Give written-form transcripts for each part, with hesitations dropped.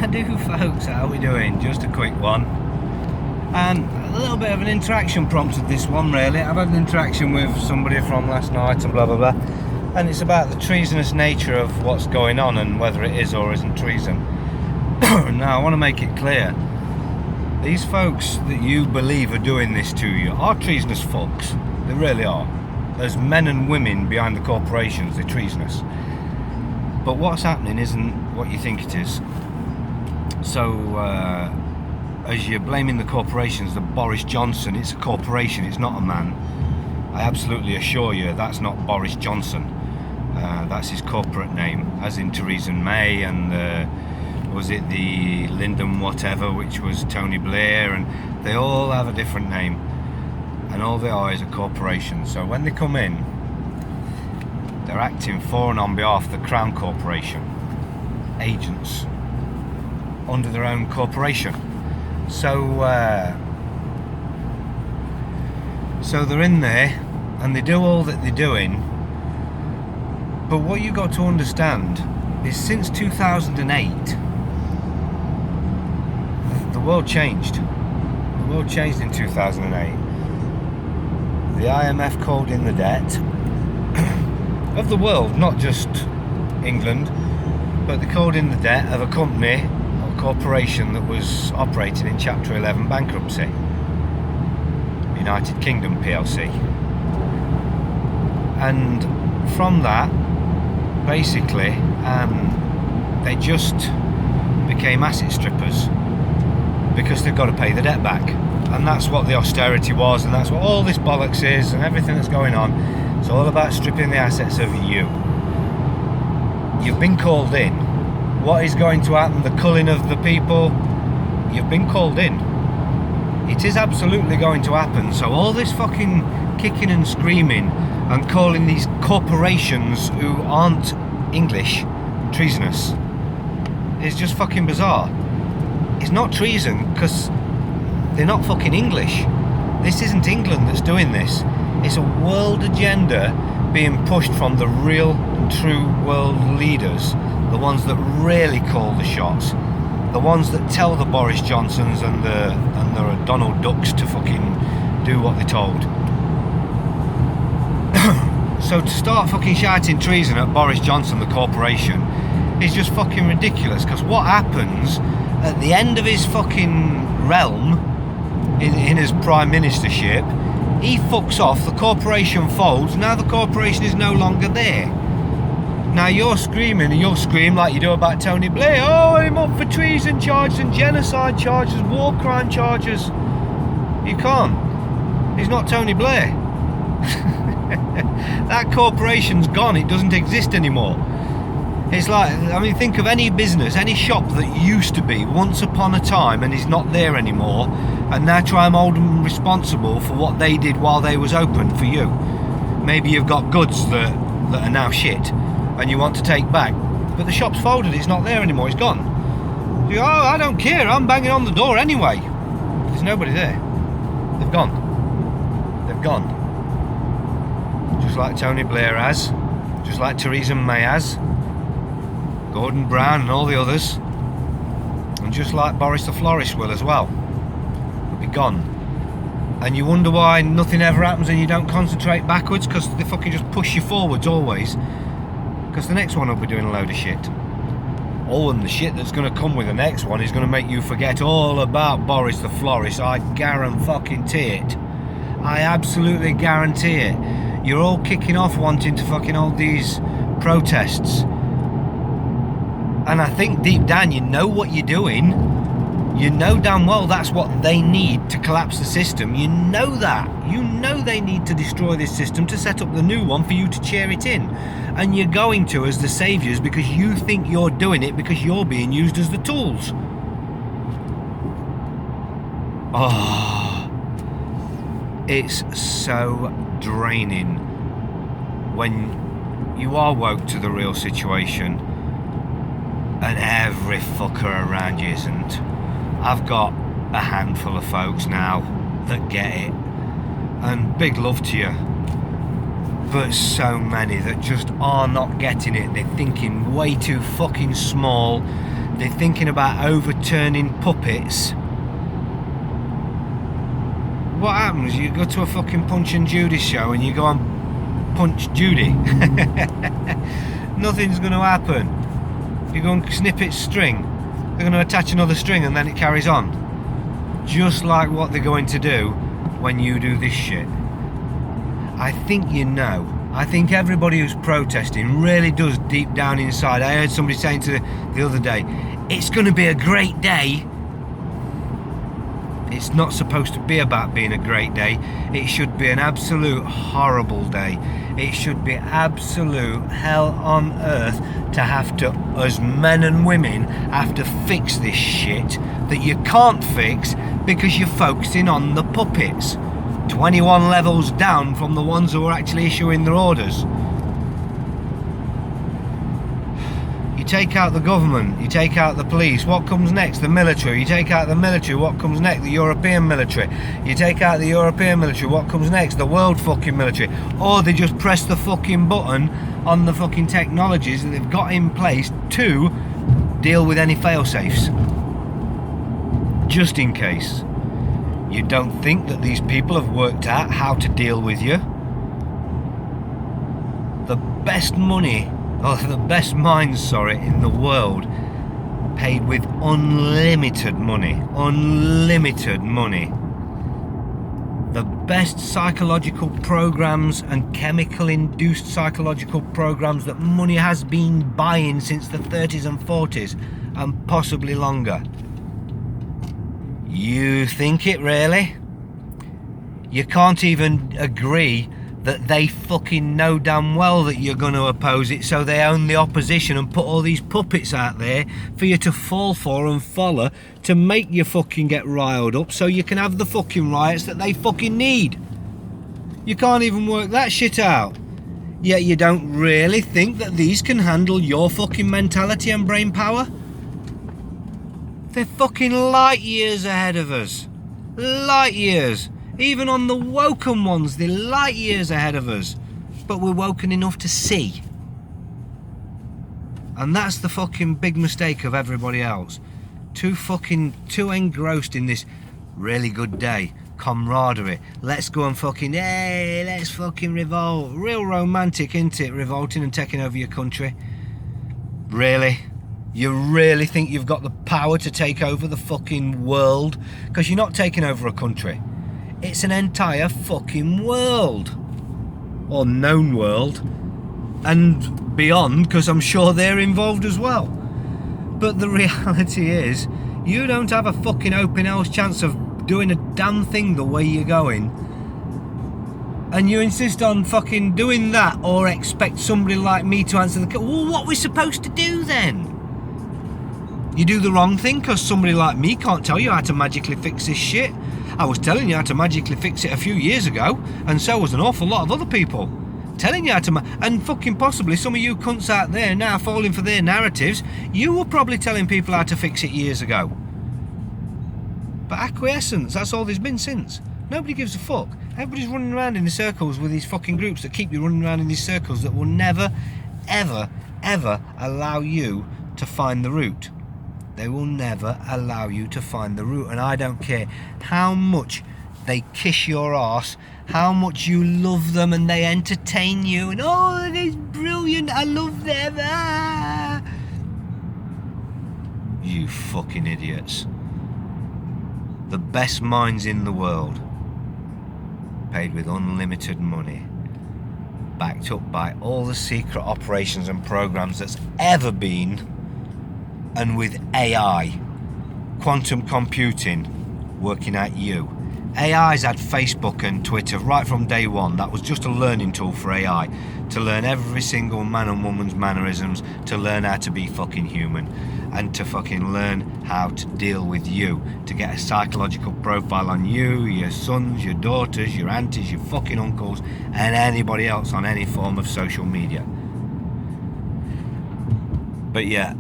Howdy folks, how are we doing? Just a quick one. And a little bit of an interaction prompted this one really. I've had an interaction with somebody from last night and blah blah blah. And it's about the treasonous nature of what's going on and whether it is or isn't treason. Now I want to make it clear. These folks that you believe are doing this to you are treasonous fucks. They really are. There's men and women behind the corporations, they're treasonous. But what's happening isn't what you think it is. So, as you're blaming the corporations, the Boris Johnson, it's a corporation, it's not a man. I absolutely assure you that's not Boris Johnson. That's his corporate name, as in Theresa May and was it the Lyndon whatever, which was Tony Blair, and they all have a different name. And all they are is a corporation. So when they come in, they're acting for and on behalf of the Crown Corporation, agents under their own corporation. So they're in there and they do all that they're doing. But what you got to understand is since 2008, the world changed. The world changed in 2008. The IMF called in the debt of the world, not just England, but they called in the debt of a company or corporation that was operating in Chapter 11 bankruptcy, United Kingdom PLC. And from that, basically, they just became asset strippers because they've got to pay the debt back. And that's what the austerity was, and that's what all this bollocks is, and everything that's going on. It's all about stripping the assets of you. You've been called in. What is going to happen? The culling of the people? You've been called in. It is absolutely going to happen. So all this fucking kicking and screaming and calling these corporations who aren't English treasonous is just fucking bizarre. It's not treason because they're not fucking English. This isn't England that's doing this. It's a world agenda being pushed from the real and true world leaders, the ones that really call the shots, the ones that tell the Boris Johnsons and the Donald Ducks to fucking do what they're told. So to start fucking shouting treason at Boris Johnson, the corporation, is just fucking ridiculous, because what happens at the end of his fucking realm in his prime ministership, he fucks off, the corporation folds, now the corporation is no longer there. Now you're screaming, and you'll scream like you do about Tony Blair, oh, I'm up for treason charges and genocide charges, war crime charges. You can't. He's not Tony Blair. That corporation's gone, it doesn't exist anymore. It's like, I mean, think of any business, any shop that used to be once upon a time and is not there anymore, and now try and hold them responsible for what they did while they was open for you. Maybe you've got goods that are now shit and you want to take back, but the shop's folded, it's not there anymore, it's gone. You go, oh, I don't care, I'm banging on the door anyway. There's nobody there. They've gone. They've gone. Just like Tony Blair has, just like Theresa May has, Gordon Brown and all the others, and just like Boris the Florist will as well. They'll be gone. And you wonder why nothing ever happens and you don't concentrate backwards, because they fucking just push you forwards always, because the next one will be doing a load of shit. Oh, and the shit that's going to come with the next one is going to make you forget all about Boris the Florist. I guarantee it. I absolutely guarantee it. You're all kicking off wanting to fucking hold these protests. And I think deep down you know what you're doing. You know damn well that's what they need to collapse the system. You know that. You know they need to destroy this system to set up the new one for you to cheer it in. And you're going to as the saviours because you think you're doing it because you're being used as the tools. Oh, it's so draining when you are woke to the real situation and every fucker around you isn't. I've got a handful of folks now that get it, and big love to you, but so many that just are not getting it. They're thinking way too fucking small, they're thinking about overturning puppets. What happens? You go to a fucking Punch and Judy show and you go on Punch Judy. Nothing's going to happen. You go and snip its string, they're going to attach another string and then it carries on. Just like what they're going to do when you do this shit. I think you know. I think everybody who's protesting really does deep down inside. I heard somebody saying to the other day, it's going to be a great day. It's not supposed to be about being a great day. It should be an absolute horrible day. It should be absolute hell on earth to have to, as men and women, have to fix this shit that you can't fix because you're focusing on the puppets. 21 levels down from the ones who are actually issuing their orders. You take out the government, you take out the police, what comes next? The military. You take out the military, what comes next? The European military. You take out the European military, what comes next? The world fucking military. Or they just press the fucking button on the fucking technologies that they've got in place to deal with any fail-safes. Just in case. You don't think that these people have worked out how to deal with you? The best money, or the best minds, in the world, paid with unlimited money. Unlimited money. The best psychological programs and chemical-induced psychological programs that money has been buying since the 30s and 40s, and possibly longer. You think it really? You can't even agree that they fucking know damn well that you're going to oppose it, so they own the opposition and put all these puppets out there for you to fall for and follow to make you fucking get riled up so you can have the fucking riots that they fucking need. You can't even work that shit out. Yet you don't really think that these can handle your fucking mentality and brain power? They're fucking light years ahead of us. Light years. Even on the woken ones, they're light years ahead of us. But we're woken enough to see. And that's the fucking big mistake of everybody else. Too engrossed in this really good day, camaraderie. Let's go and fucking, hey, let's fucking revolt. Real romantic, isn't it? Revolting and taking over your country. Really? You really think you've got the power to take over the fucking world? Because you're not taking over a country. It's an entire fucking world. Or known world. And beyond, because I'm sure they're involved as well. But the reality is, you don't have a fucking open house chance of doing a damn thing the way you're going. And you insist on fucking doing that or expect somebody like me to answer the call. Well, what are we supposed to do then? You do the wrong thing because somebody like me can't tell you how to magically fix this shit. I was telling you how to magically fix it a few years ago, and so was an awful lot of other people. Telling you how to and fucking possibly some of you cunts out there now falling for their narratives, you were probably telling people how to fix it years ago. But acquiescence, that's all there's been since. Nobody gives a fuck. Everybody's running around in the circles with these fucking groups that keep you running around in these circles that will never, ever, ever allow you to find the route. They will never allow you to find the route, and I don't care how much they kiss your arse, how much you love them and they entertain you, and oh, it's brilliant, I love them. Ah. You fucking idiots. The best minds in the world, paid with unlimited money, backed up by all the secret operations and programs that's ever been. And with AI, quantum computing, working at you. AI's had Facebook and Twitter right from day one. That was just a learning tool for AI, to learn every single man and woman's mannerisms, to learn how to be fucking human, and to fucking learn how to deal with you, to get a psychological profile on you, your sons, your daughters, your aunties, your fucking uncles, and anybody else on any form of social media. But yeah,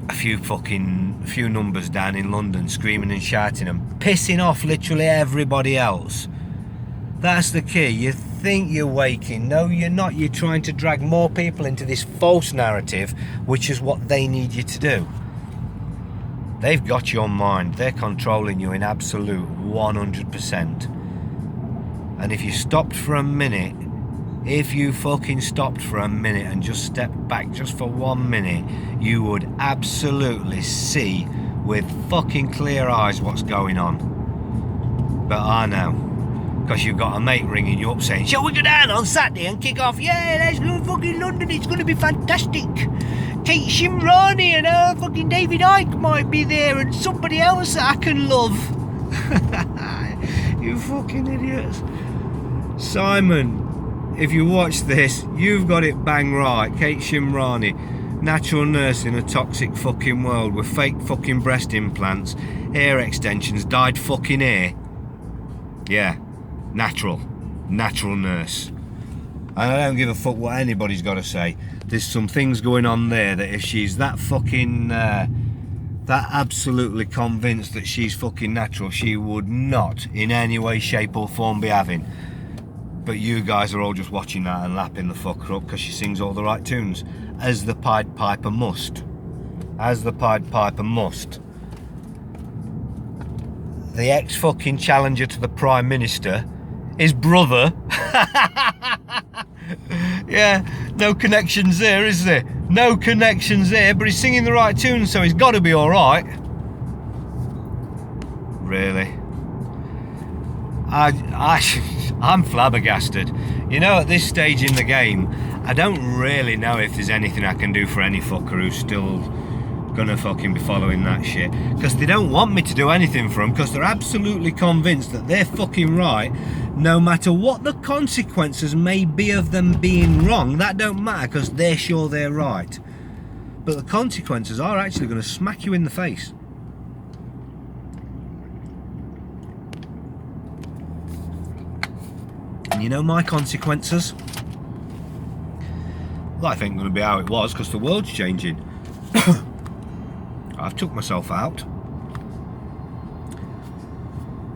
a few numbers down in London screaming and shouting and pissing off literally everybody else. That's the key. You think you're waking. No, you're not. You're trying to drag more people into this false narrative, which is what they need you to do. They've got your mind. They're controlling you in absolute 100%. And if you stopped for a minute, if you fucking stopped for a minute and just stepped back just for 1 minute, you would absolutely see with fucking clear eyes what's going on. But I know, because you've got a mate ringing you up saying, shall we go down on Saturday and kick off? Yeah, let's go fucking London, it's going to be fantastic. Kate Shimrani and fucking David Icke might be there and somebody else that I can love. You fucking idiots. Simon, if you watch this, you've got it bang right. Kate Shimrani, natural nurse in a toxic fucking world with fake fucking breast implants, hair extensions, dyed fucking hair. Yeah, natural nurse. And I don't give a fuck what anybody's got to say. There's some things going on there that if she's that fucking, that absolutely convinced that she's fucking natural, she would not in any way, shape or form be having. But you guys are all just watching that and lapping the fucker up because she sings all the right tunes. As the Pied Piper must. As the Pied Piper must. The ex-fucking challenger to the Prime Minister, his brother. Yeah, no connections there, is there? No connections there, but he's singing the right tune, so he's got to be alright. Really? I'm flabbergasted. You know, at this stage in the game, I don't really know if there's anything I can do for any fucker who's still gonna fucking be following that shit. Because they don't want me to do anything for them, because they're absolutely convinced that they're fucking right, no matter what the consequences may be of them being wrong. That don't matter, because they're sure they're right. But the consequences are actually going to smack you in the face. And you know my consequences? Life ain't going to be how it was, because the world's changing. I've took myself out.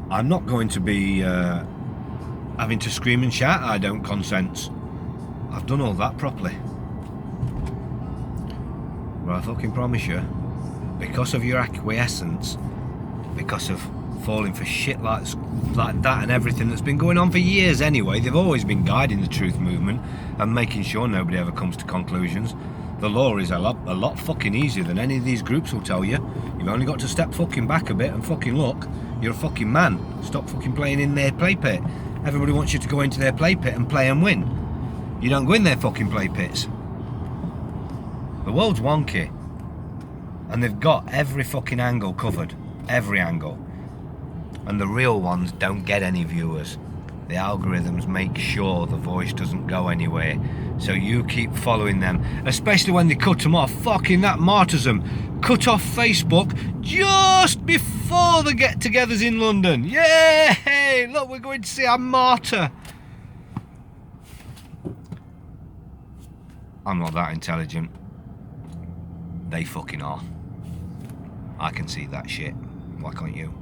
I'm not going to be having to scream and shout I don't consent. I've done all that properly. But I fucking promise you, because of your acquiescence, because of falling for shit like that and everything that's been going on for years anyway, they've always been guiding the truth movement and making sure nobody ever comes to conclusions. The law is a lot fucking easier than any of these groups will tell you. You've only got to step fucking back a bit and fucking look. You're a fucking man. Stop fucking playing in their play pit. Everybody wants you to go into their play pit and play and win. You don't go in their fucking play pits. The world's wonky. And they've got every fucking angle covered. Every angle. And the real ones don't get any viewers. The algorithms make sure the voice doesn't go anywhere. So you keep following them, especially when they cut them off. Fucking that martyrdom. Cut off Facebook just before the get-togethers in London. Yay! Look, we're going to see a martyr. I'm not that intelligent. They fucking are. I can see that shit. Why can't you?